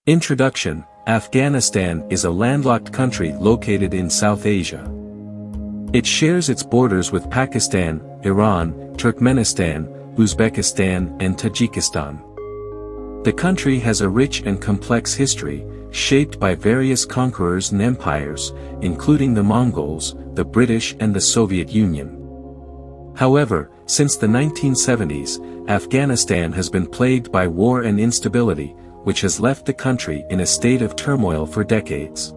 Introduction: Afghanistan is a landlocked country located in South Asia. It shares its borders with Pakistan, Iran, Turkmenistan, Uzbekistan, and Tajikistan. The country has a rich and complex history, shaped by various conquerors and empires, including the Mongols, the British and the Soviet Union. However, since the 1970s, Afghanistan has been plagued by war and instability, which has left the country in a state of turmoil for decades.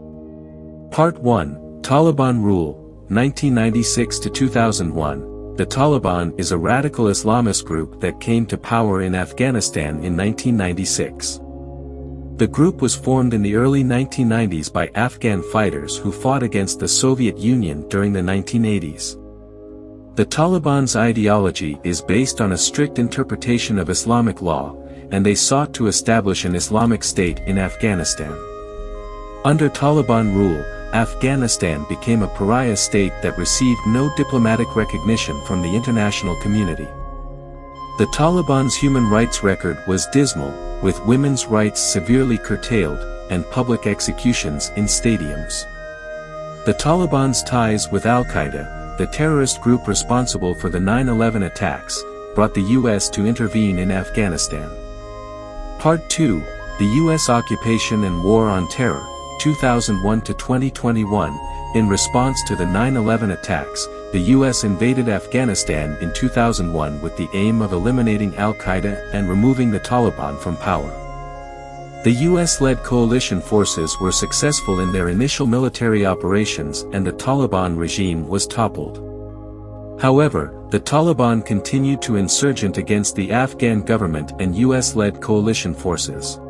Part 1, Taliban Rule, 1996 to 2001. The Taliban is a radical Islamist group that came to power in Afghanistan in 1996. The group was formed in the early 1990s by Afghan fighters who fought against the Soviet Union during the 1980s. The Taliban's ideology is based on a strict interpretation of Islamic law, and they sought to establish an Islamic state in Afghanistan. Under Taliban rule, Afghanistan became a pariah state that received no diplomatic recognition from the international community. The Taliban's human rights record was dismal, with women's rights severely curtailed, and public executions in stadiums. The Taliban's ties with Al-Qaeda, the terrorist group responsible for the 9/11 attacks, brought the U.S. to intervene in Afghanistan. Part 2, the U.S. Occupation and War on Terror, 2001 to 2021. In response to the 9/11 attacks, the U.S. invaded Afghanistan in 2001 with the aim of eliminating Al-Qaeda and removing the Taliban from power. The U.S.-led coalition forces were successful in their initial military operations and the Taliban regime was toppled. However, the Taliban continued to insurgent against the Afghan government and U.S.-led coalition forces.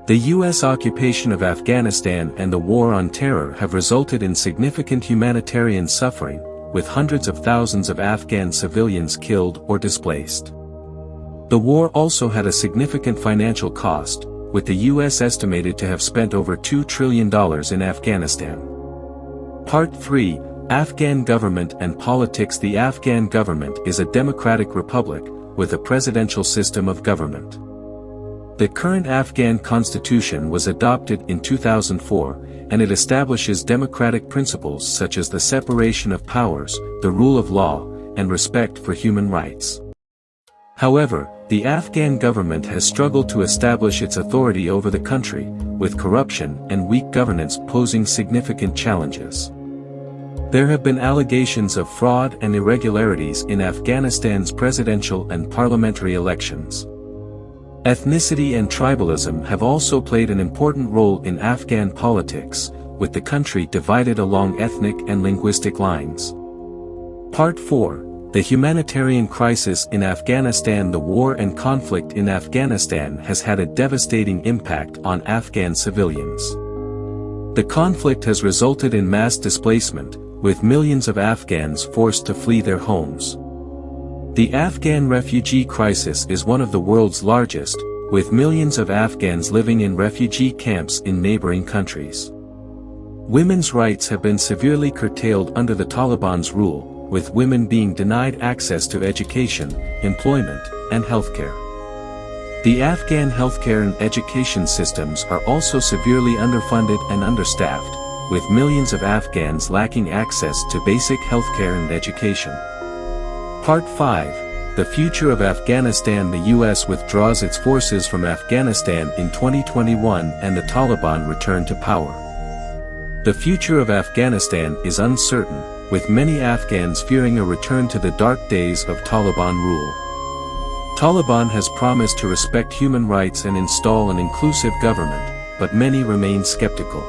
The U.S. occupation of Afghanistan and the war on terror have resulted in significant humanitarian suffering, with hundreds of thousands of Afghan civilians killed or displaced. The war also had a significant financial cost, with the U.S. estimated to have spent over $2 trillion in Afghanistan. Part 3, Afghan Government and Politics. The Afghan government is a democratic republic, with a presidential system of government. The current Afghan constitution was adopted in 2004, and it establishes democratic principles such as the separation of powers, the rule of law, and respect for human rights. However, the Afghan government has struggled to establish its authority over the country, with corruption and weak governance posing significant challenges. There have been allegations of fraud and irregularities in Afghanistan's presidential and parliamentary elections. Ethnicity and tribalism have also played an important role in Afghan politics, with the country divided along ethnic and linguistic lines. Part 4, the humanitarian crisis in Afghanistan. The war and conflict in Afghanistan has had a devastating impact on Afghan civilians. The conflict has resulted in mass displacement, with millions of Afghans forced to flee their homes. The Afghan refugee crisis is one of the world's largest, with millions of Afghans living in refugee camps in neighboring countries. Women's rights have been severely curtailed under the Taliban's rule, with women being denied access to education, employment, and healthcare. The Afghan healthcare and education systems are also severely underfunded and understaffed, with millions of Afghans lacking access to basic healthcare and education. Part 5, the future of Afghanistan. The U.S. withdraws its forces from Afghanistan in 2021 and the Taliban return to power. The future of Afghanistan is uncertain, with many Afghans fearing a return to the dark days of Taliban rule. Taliban has promised to respect human rights and install an inclusive government, but many remain skeptical.